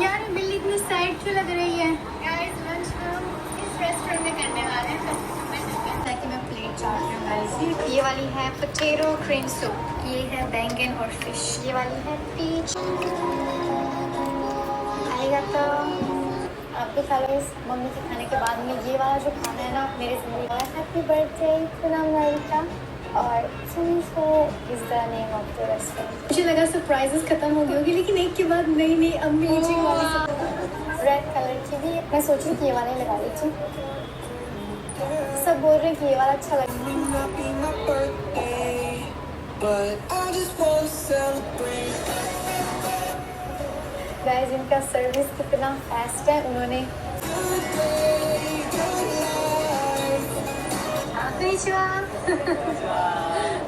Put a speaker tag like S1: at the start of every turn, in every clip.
S1: यार बिल्ली इतनी साइड क्यों लग रही है? गाइस लंच हम इस रेस्टोरेंट में करने वाले हैं, तो मैं प्लेट चाट रही हूँ गाइस। ये वाली है पोटैटो क्रीम सूप, ये है बैंगन और फिश, ये वाली है पीच। आएगा तो आप भी खा लो। इस मम्मी के खाने के बाद में ये वाला जो खाना है ना मेरे जिंदगी का। हैप्पी बर्थडे पूनम ललिता और is the name of the restaurant. मुझे लगा सरप्राइजेस खत्म हो गई होगी, लेकिन एक के बाद नई नई अमेजिंग वाली रेड कलर की भी मैं सोच रही थी ये वाला ही लगा लीजिए। सब बोल रहे हैं कि ये वाला अच्छा लगता गाइस। इनका सर्विस कितना फास्ट है, उन्होंने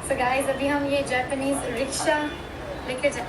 S1: so guys, अभी हम ये जापानीज रिक्शा लेकर जा।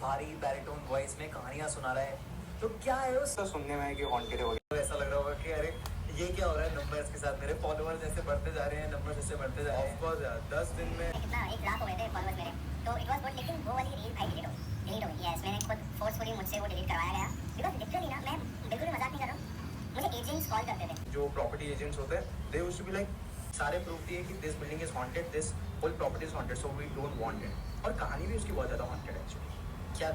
S2: भारी बैरिटोन वॉइस में कहानियां सुना रहा है, तो क्या है उसका सुनने में कि हॉन्टेड हो गया। ऐसा लग रहा होगा कि अरे ये क्या हो रहा है, नंबर्स के साथ मेरे फॉलोअर्स जैसे बढ़ते जा रहे हैं, नंबर जैसे बढ़ते जा रहे हैं। ऑफ कोर्स यार 10 दिन में
S3: कितना 1 लाख हो गए थे फॉलोअर्स मेरे, तो इट वाज गुड। लेकिन वो वाली रील भाई डिलीट हो गई। यस, मैंने खुद फोर्सफुली मुझसे वो डिलीट करवाया गया, बिकॉज़ लिटरली ना, मैं बिल्कुल भी मजाक नहीं कर रहा हूं, मुझे एजेंट्स कॉल करते थे।
S2: जो प्रॉपर्टी एजेंट्स होते हैं, they used to be like सारे प्रूफ दिए कि this building is haunted, this whole property is haunted, so we don't want it. और कहानी भी उसकी बहुत ज्यादा हॉन्टेड है एक्चुअली। क्या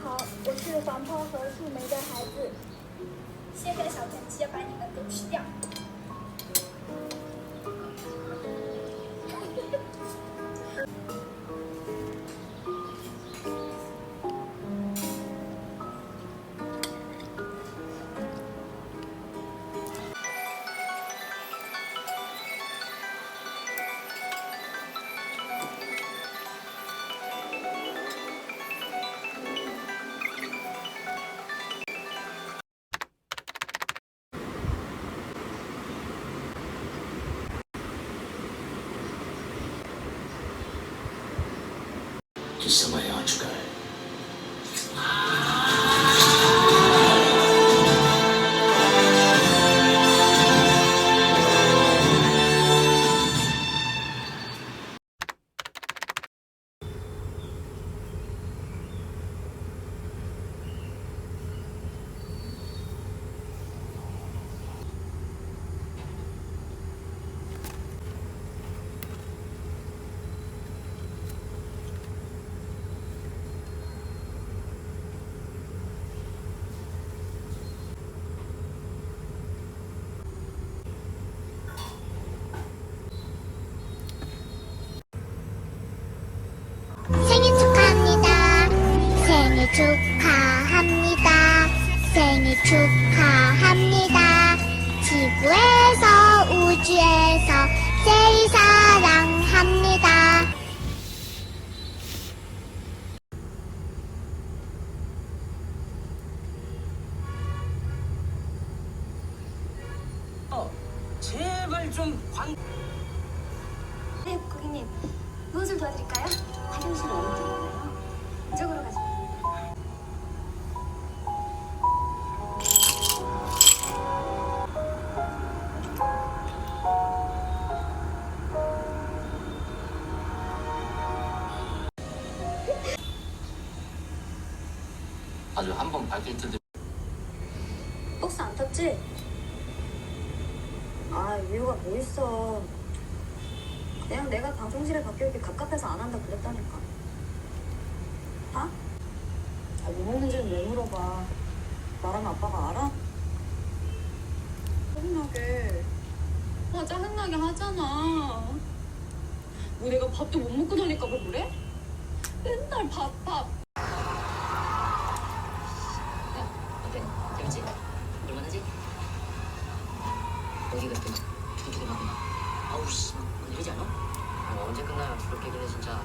S4: 好，我是黄泡和树莓的孩子。现在小田鸡要把你们都吃掉。
S5: जो समय आ चुका है
S6: 생일 축하합니다. 생일 축하합니다. 생일 축하합니다. 지구에서 우주에서 제일 사랑합니다.
S7: 제발 좀
S4: 네, 고객님. 무엇을 도와드릴까요? 화장실 어느 쪽인가요? 이쪽으로 가세요.
S5: 아주 한번 밝힐 듯
S1: 버스 안 탔지? 아, 이유가 뭐 있어. 그냥 내가 방송실에 바뀌기 갑갑해서 안 한다 그랬다니까. 아? 아, 뭐 먹는지는 왜 물어봐. 말하면 아빠가 알아?
S8: 짜증나게. 짜증나게 하잖아. 뭐 내가 밥도 못 먹고 다닐까 봐 그래? 맨날 밥.
S7: 어때? 재밌지? 볼만하지? 어디 그렇게 두둑이 막 아우 씨 막 이러지 않아? 언제 끝나요? 그렇게 기는 진짜